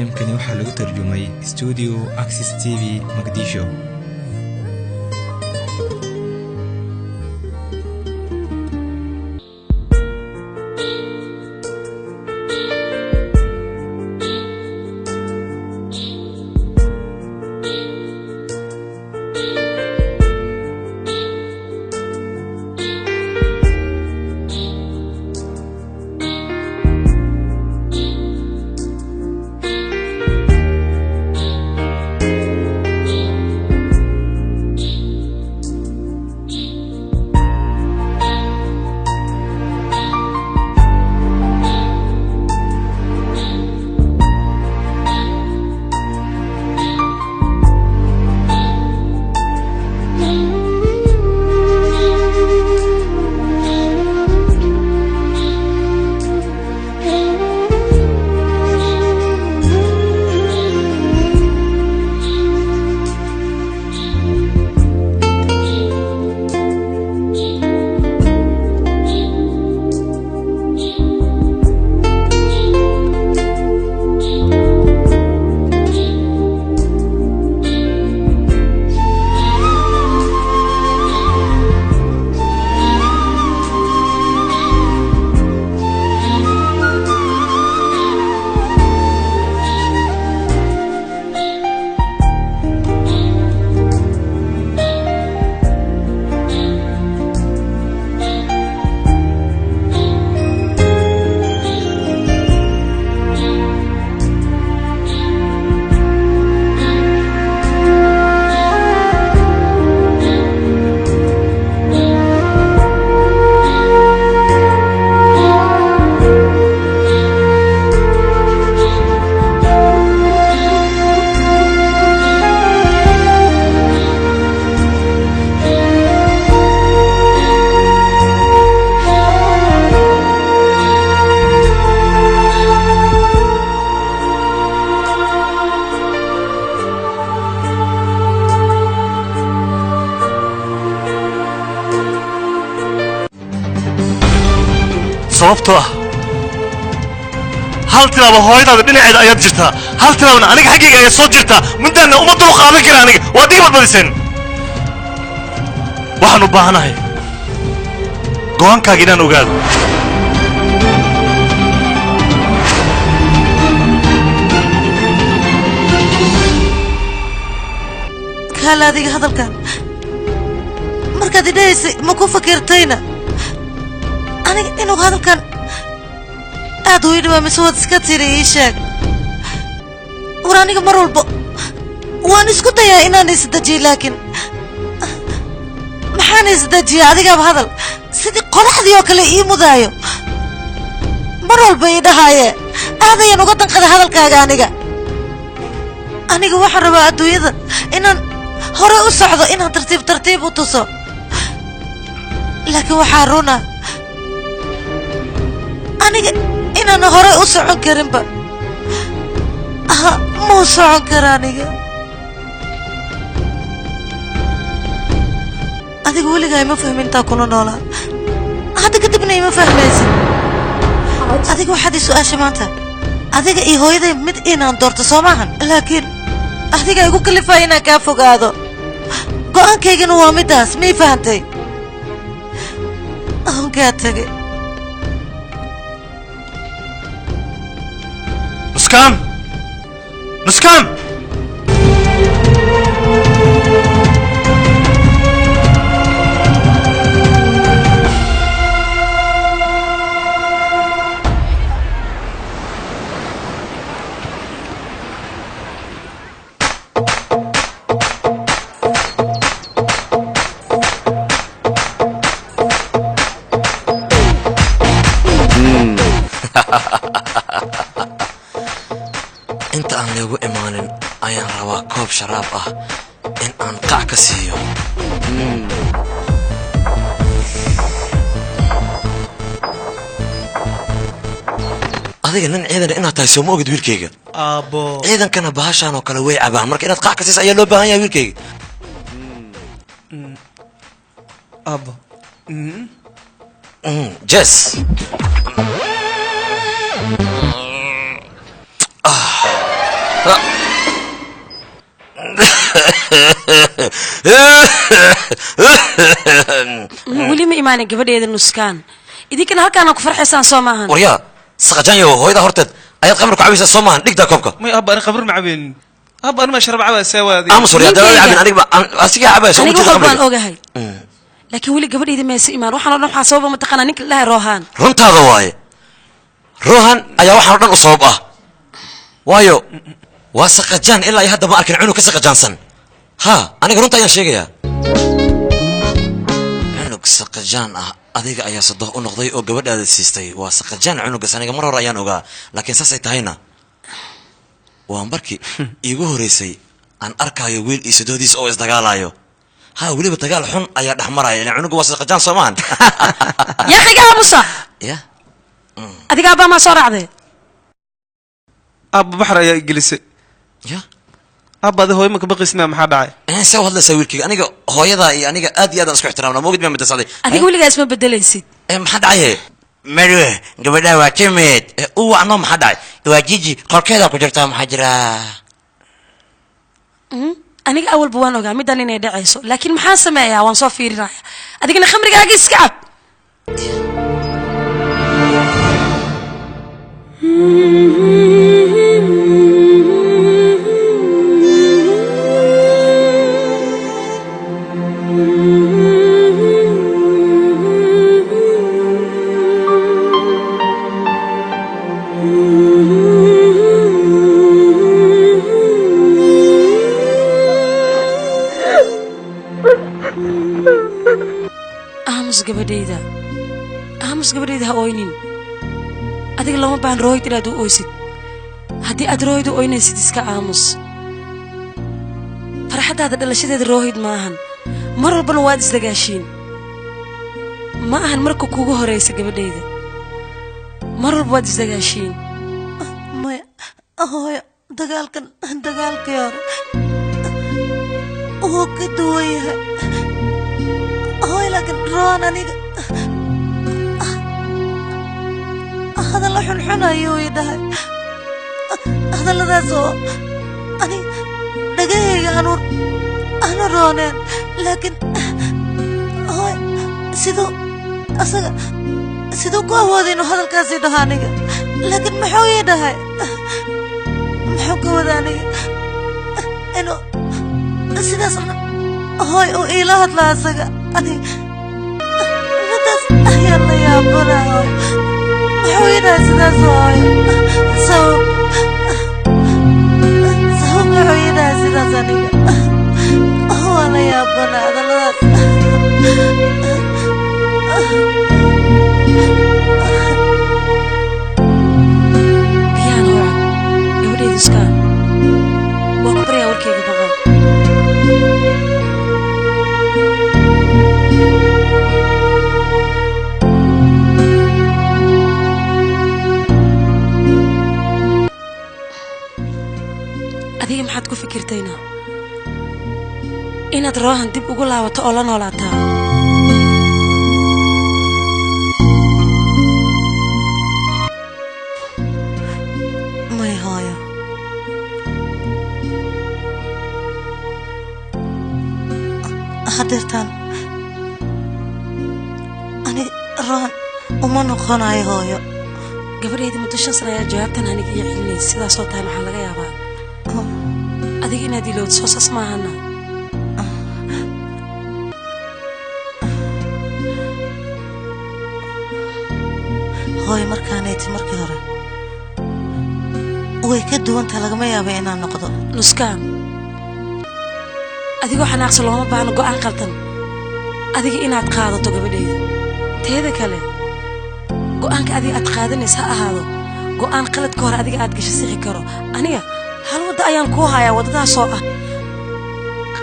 filimkani waxaa lagu tarjumay studio Access TV Muqdisho. sababtoo ah hal tilaabo hooyadaada dhinaceeda ayaad jirtaa hal tilaabana aniga xaggayga ayaad soo jirtaa muddaana uma dul qaadan kara aniga waad iga badbadiseen waxaan u baahanahay go'aankaaga inaan ogaado kaala adiga hadalkan markaad idhahaysay ma ku fakirtayna aniga inuu hadalkan aad u idhibaa mise waad iska tiri ii sheeg war aniga mar walba waan isku dayaa inaan isdajiyo laakiin maxaan isdajiya adigaaba hadal sidii qoraxdii oo kale ii mudaayo mar walba ii dhahaaye aad ayaan uga danqada hadalkaaga aniga waxaan rabaa adduunyada inaan hore u socdo inaan tartiib tartiib u tuso laakiin waxaa runa aniga inaan hore u socon karinba muu socon kara adiga weligaa ima fahmin intaa kula noolaa hadda kadibna ima fahmaysid adiga waxaad ii su'aasha maanta adiga iyo hooyaday mid inaan doorto soo maahan laakiin adiga igu kalifaya inaan kaa fogaado go'aankaygana waa midaas mii fahantay kaa tagay نسكان inta aan leegu imaanin ayaan rabaa koob sharaab ah in aan qac ka siiyo adiga nin ciidan inaad tahay soo ma ogid wiilkayga aabo ciidankana bahashaan oo kale way cabaan marka inaad qac ka siiso ayaa loo baahan yahay wiilkayga aabo Jess. ولي ما إيمانك قبل يد النسكان إذا كان هكذا أنا كفر حسان صومهن وريا سقجان يو هو إذا هرتد أيات خمرك عبيس صومهن ديك دا كوبك ما أبا أنا خبر معبين أبا أنا ما أشرب عباس سوادي أمس وريا دلالي عبين أنا أسيق عباس أنا قبل أوجهي لكن ولي قبل إذا ما يسي إيمان روحنا نروح حسابه متقنا نك لها روحان رنت هذا واي روحان أيا واحد رن أصوبه وايو وسقجان إلا يهدى ما أركن عنو كسقجان سن ها أنا قرنت أيان شيء يا عنو سقجان أذيك أيا صدق ونقضي أو قبل هذا السيستي وسقجان عنو قسنا مرة ريان أوجا لكن ساسي تهينا وأمبركي يجوه ريسي أن أركا يويل يسدوديس أو إصدقالايو ها ولي بتقال حن أيا دحمرة يعني عنو قوس سقجان صمان يا أخي قام موسى يا أذيك أبا ما صار عذي أبا بحر يا جلسي يا أبا هذا هو يمكن بقي اسمه محد عاي أنا سوى هذا سوي لك أنا هو يدا أنا أدي أنا أسكت احترامنا مو قد ما متساعدي أذيك ولي اسمه بدل يسيد محد عاي مروه قبل واتمت هو أنا محد عاي واجيجي قال كذا كجرتها محجرة أنا أول بوان أوجا ميدان إني دعيسو لكن محاسمة يا وان صافير رايح أذيك أنا خمرك أجلس كعب أمس قبل إذا أوينين أديك لما بان رويت لا دو أويسد هدي أدرويد أوينين سيدسك أمس فرحة هذا دلشة الرويد معهن مرة بنواد إزدقاشين معهن مركو كوجو هريس قبل إذا مرة بواد إزدقاشين ما هو دقالك يا هو كدويها هو لكن رانني هذا اللي حن أيوه ده هذا اللي ذا سو أنا دقيقة أنا رانن لكن هو سيدو قهوة دينو هذا الكاسي دهاني لكن محوية ده محوكة وداني إنه سيدا صنع هاي أو إله لا سجى أنا ندس يلا يا برا محوينا سيدا سو محوينا سيدا سنية هو أنا يا برا هذا لا كيان هو يوري دسكان وقبري أوركي بقى أديك محد كو فكرتينا إن تراهن دب أقول لها وتقولنا ولا تا ما هاي حضرتان أنا ران وما نقنعي هاي قبل يدي متشخص رأي جوابتنا هنيك يحلني سيدا صوتها محل لغا يابا أديك إنا دي لو تصوص معنا هاي مركانيتي مركي هوري ويكدو انت لغما يابا إنا نقضو نسكان أديك وحنا أقصى لهم بان قوان قلتن أديك إنا أتقاضتو قبل يدي تيدا كالي قوانك أديك أتقاضني ساء هذا قوان قلت كورا أديك أدقش سيحي كورو أنيا هل ودا أيان كوهايا وددا سوء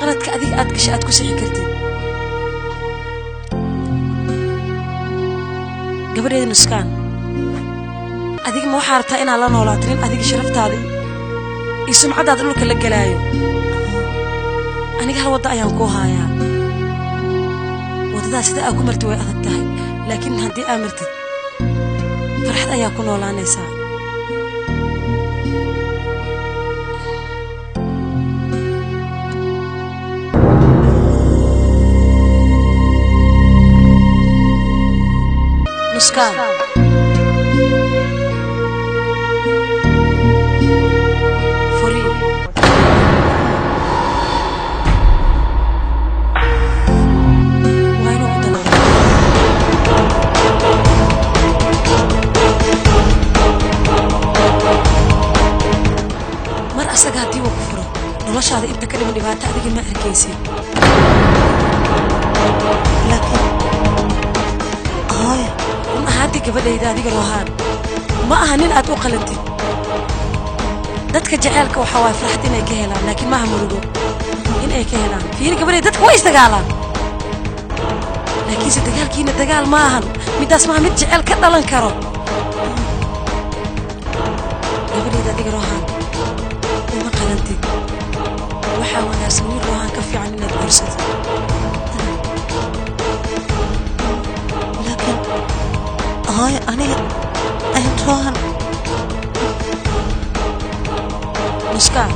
قلتك أديك أدقش أدكو سيحي كرتي قبل يدي نسكان أديك مو حارتا إنا لا نولاترين أديك شرفت هذه يسمع عدد لك اللي قلايو أنا هل ودا أيان كوهايا وددا سيدا أكو مرتوي أثتهي لكن هدي آمرتي فرحت أياكو نولانيسا مسكان فري وين وقتنا مر أساق هدي وكفره نلاش هذا إنت كلمة نبات هذه ما أركيسي laakiin hooyo ma haddii gabadhayda adiga rohaan ma aha nin aad u qalantid dadka jaceelka waxaa waay farxad inay ka helaan laakiin maaha murugo in ay ka helaan fiiri gabadhay dadka way isdagaalaan laakiinse dagaalkiina dagaal ma ahan midaas maaha mid jeceel ka dhalan karo gabadhayda adiga rohaan uma qalantid waxaa wanaagsan wiil rohaan ka fiican inaad guursato hooyo aniga rohan مسكان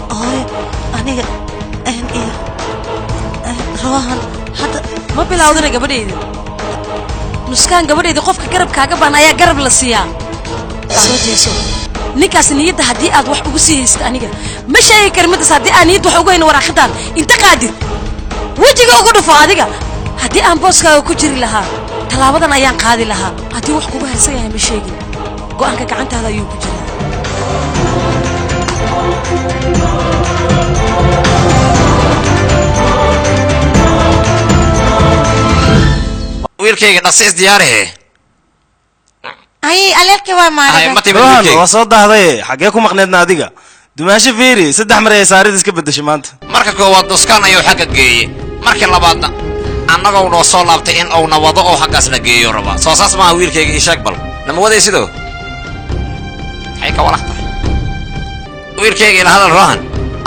hooyo aniga iyo rohan hadda ma bilowdana gabadhayda مسكان gabadhayda qofka garabkaaga baan ayaa garab la siiyaa soo jeeso ninkaas niyadda haddii aad wax ugu sii haysid aniga ma sheegi kar midaas haddii aan niyadda wax ugu hayn waraaqadan inta qaadid wejiga ugu dhufo adiga haddii aan booskaaga ku jiri lahaa talaabadan ayaan qaadi lahaa haddii wax kugu harsan yahay ma sheegin go'aanka gacantaada ayuu ku jiraa wiilkayga dhaqsiis diyaarihe ay aleerkii waa maariga rohan waa soo dahday xagee ku maqneedna adiga dumaasho fiiri 3 mar ay saarid iska bedeshay maanta marka koowaad nuskaan ayuu xagga geeyey markii labaadna annagoo noo soo laabtay in uu nawado oo xaggaas la geeyo raba soo saas maaha wiilkayga ii sheeg bal nama waday sidoo maxay ka walax tahay wiilkayga ila hadal rohan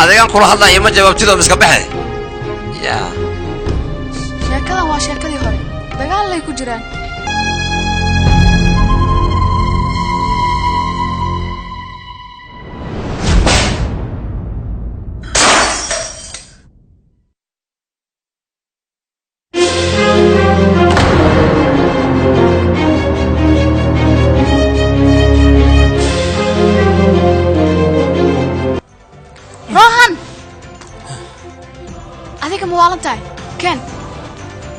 adigaan kula hadlaya ma jawaabtidoo iska baxay yaa sheekadan waa sheekadii hore dagaal lay ku jiraan كان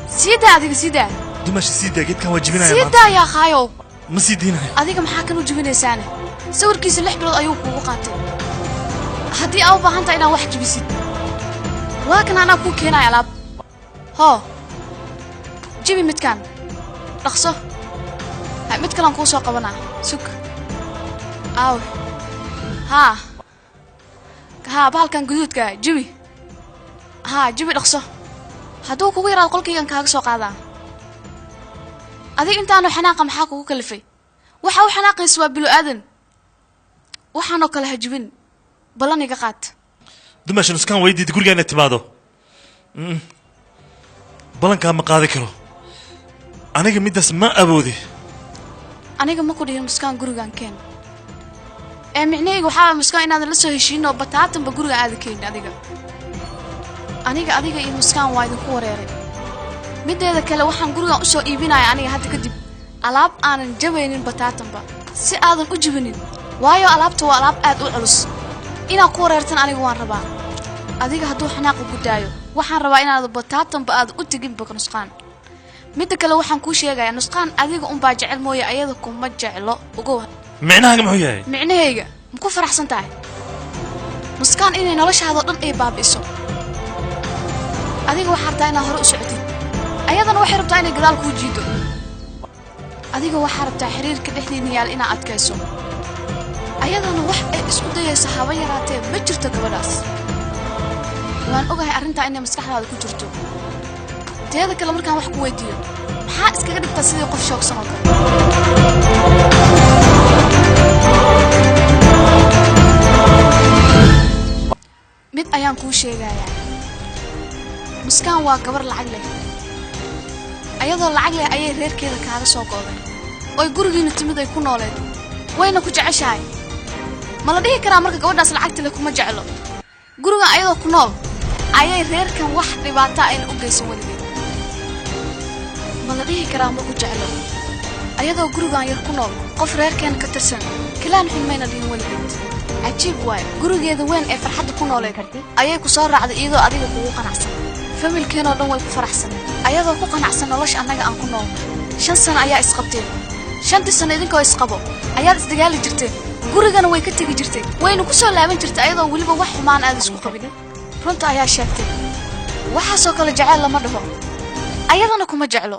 سيدا أديك سيدا دمشق سيدا قلت كان واجبنا سيدا يا خايو ما سيدينا أديك محاكم وجبنا سنة صور كيس اللي حبلو أيوب وقاتل هدي أو بهانتا إنا واحد بيسيد ولكن أنا كوك هنا يا لاب ها جيبي متكان رخصه هاي متكان كوسو قبنا سك أو ها بالكان جدود كا جيبي ها جيبي رخصه هادو كوغو يراد قولكيغان كاغا سو قادا اديك انتانو حناقه maxaa kugu kalifay waxa uu xanaaqays waa bilo aadan waxaano kala hajibin balaniga qaat dumash nuskan weydiid guriga timaado balanka ma qaadi karo aniga midaas ma awoodi aniga ma ku dhihin muskan gurigan keen micnayga waxa muskan inaad la soo heshiino bataatan ba guriga aad keen adiga iyo muskan waa idin ku wareeray mideeda kale waxaan guriga u soo iibinayaa aniga hadda kadib alaab aanan jabaynin bataatanba si aadan u jibinin waayo alaabta waa alaab aad u culus inaan ku wareertan aniga waan rabaa adiga hadduu xanaaq ku daayo waxaan rabaa inaad bataatanba aad u tigin nusqaan midda kale waxaan ku sheegayaa nusqaan adiga un baa jecel mooye ayada kuma jeclo ugu micnahaaga muxuu yahay micnahayga ma ku faraxsan tahay nusqaan inay noloshaada dhan ay baabi'iso adiga waxaad rabtaa inaad hore u socotid ayadana waxay rabtaa inay gadaal kuu jiido adiga waxaad rabtaa xiriirka dhexdiina yaal inaad adkayso ayadana wax ay isku dayayso haba yaraatee ma jirto gabadhaas waan ogahay arrintaa inay maskaxdaada ku jirto teeda kale markaan wax ku weydiiyo maxaa iskaga dhigtaa sidii qof shoogsan oo kale mid ayaan kuu sheegayaa muskaan waa gabar lacag leh ayadoo lacag leh ayay reerkeeda kaaga soo go'day oo gurigiina timid ay ku nooleed wayna ku jeceshahay ma la dhihi karaa marka gabadhaas lacagta leh kuma jeclo guriga ayadoo ku nool ayay reerkan wax dhibaato ayna u geysan weligeed ma la dhihi karaa ma ku jeclo ayadoo gurigan yar ku nool qof reerkeen ka tirsan kalaan xun mayna dhihin weligeed cajiib waay gurigeeda weyn ee farxadda ku nooleed ayay ku soo raacday iyadoo adiga kugu qanacsan familkeenoo dhan way ku faraxsaneen ayadoo ku qanacsan nolosha annaga aan ku nool 5 sano ayaa isqabteen 5 sano idinkoo isqabo ayaad isdagaali jirteen gurigana way ka tegi jirteen wayna ku soo laaban jirtay ayadoo weliba wax xumaan aad isku qabin runta ayaa sheegtay waxaasoo kale jecel lama dhaho ayadana kuma jeclo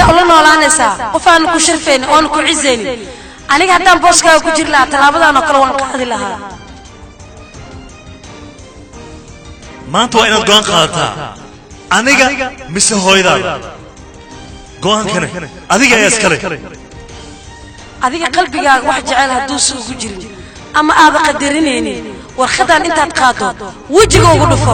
الله نولانيسا قفان ku sharfeen oo ku ciiseen aniga hadaan booskaaga ku jir lahaa talaabadan oo kale waan qaadi lahaa maanta waa inaad go'aan qaadataa aniga mise hooyadaada go'aankana adiga ayaa iskale adiga qalbigaaga wax jecel haduu suugu jirin ama aad qadarinaynin warqadan intaad qaado wajiga ugu dhufo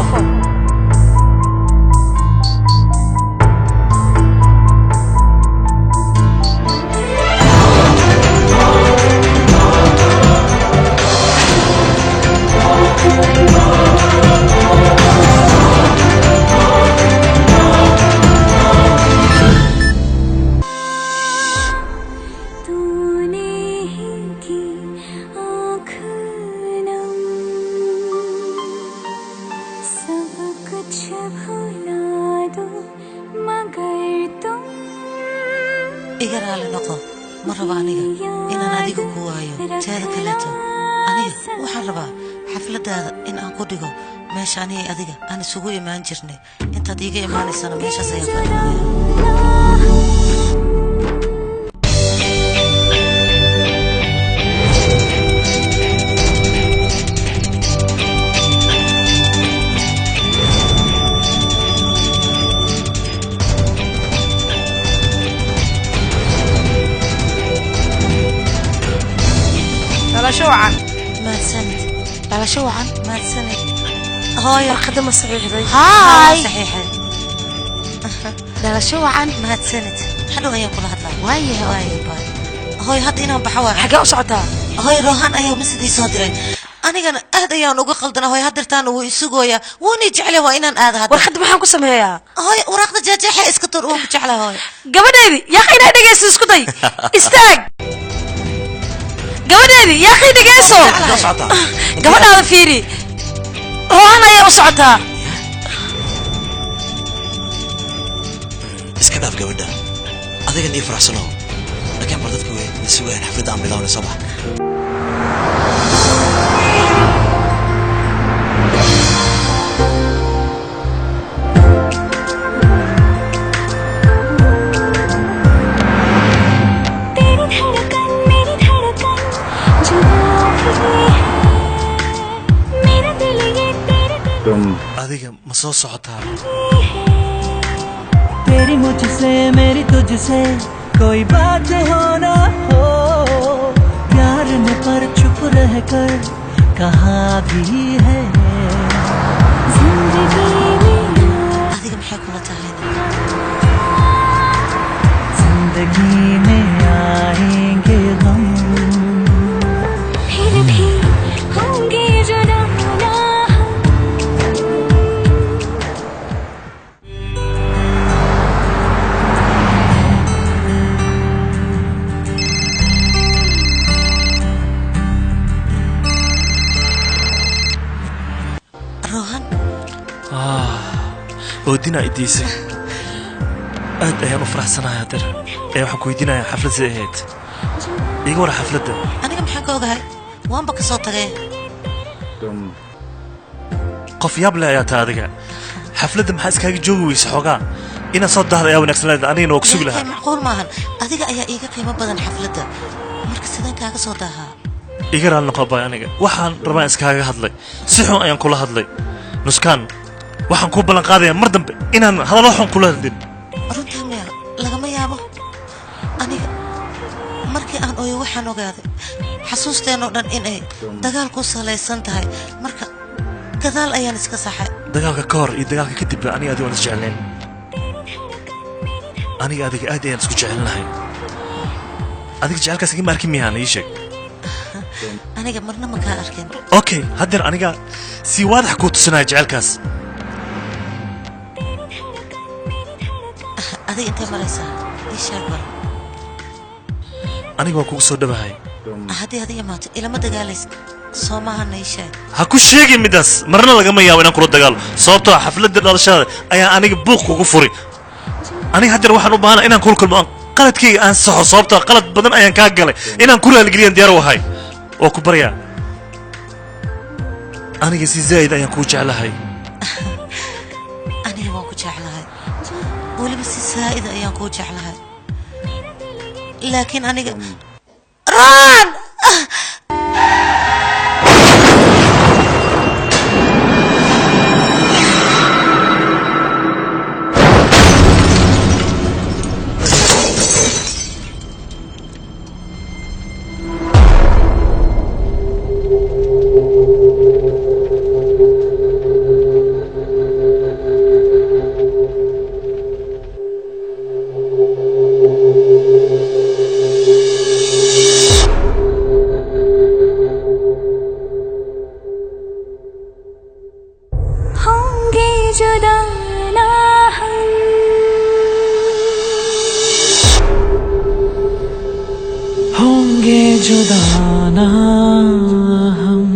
meeshani adiga aan isugu imaan jirnay inta diiga imaanaysana meesha sayafay على شو عن ما تسند هاي الخدمة صحيحة هاي صحيحة على شو عن ما تسند حلو هي كل هذا واي هاي هاتينا بحوار حاجة أصعدها هاي روحان أيوة مسدي صادرين أنا كان أهدى يا نوجا قلدنا هاي هدرتان ويسوقيا ونجعله وإن هذا والخدمة حنكو سميها هاي وراقنا جاجحة اسكتر وبجعله هاي قبل هذي يا أخي نادي جالس اسكتي استاج قبل هذي يا أخي دقيسو قبل هذا فيري روحان أيوة أصعدها اسكداف قبل ده أذيك إني فرح سنو لكن بردتك وين نسوي حفلة عم بلاون الصباح adiga ma soo socotaa तेरी मुझसे मेरी तुझसे कोई बात हो ना हो प्यार में पर चुप रहकर कहाँ भी है जिंदगी adiga maxay kula tahay जिंदगी में आएंगे गम फिर भी होंगे जुदा ودينا إديسي أد أيام أفرح سنة هادر أيام حكويدينا حفلة زي هيت يقول حفلة ده أنا كم حكوا هاي وين بك صوت غير قف يابلا يا تارجع حفلة ده محس كاي جوي حوجا إنا صد هذا يا ونكسل أنا نوكسو لها معقول ماهن أديك أيا إيجا قيمة بدن حفلة ده مركز سدان كاغا صوتها إيجا على النقابة أنا وحن رمانس كاغا هادلي سحون أيام كلها هادلي نسكان waxaan ku balan qaadayaa mar dambe inaan hadallo xun kula hadlin runtii meel lagama yaabo aniga markii aan ooyo hooyo waxaan ogaaday xasuusteenoo dhan inay dagaal ku salaysan tahay marka gadaal ayaan iska saxay dagaalka ka hor iyo dagaalka kadib aniga adiga waan isjeclayn aniga adiga aad ayaan isku jecelnahay adiga jecelkaas igama arkin miyaan ii sheeg aniga marna ma kaan arkin okay haddeer aniga si waadax kuu tusinaya jecelkaas adiga intee maraysaa ii sheeg bal aniga waan kugu soo dhawahay haddii ad imaato ilama dagaalaysa soo maahana ii sheeg ha ku sheegin midaas marna lagama yaabo inaan kula dagaalo sababtoo xafladda dhalashada ayaa aniga buuq kugu furi aniga haddeer waxaan u baahanaa inaan kula kulmo qaladkayga aan saxo sababtoo qalad badan ayaan kaa galay inaan ku raaligeliyan diyaar u ahay oo ku baryaa aniga si zaa'id ayaan kuu jeclahay aniga waan ku jeclahay weliba si zaa'id ayaan kuu jeclahay laakiin aniga raan जुदाना हम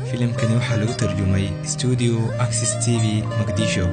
filimkani waxaa lagu tarjumay studio Access TV Muqdisho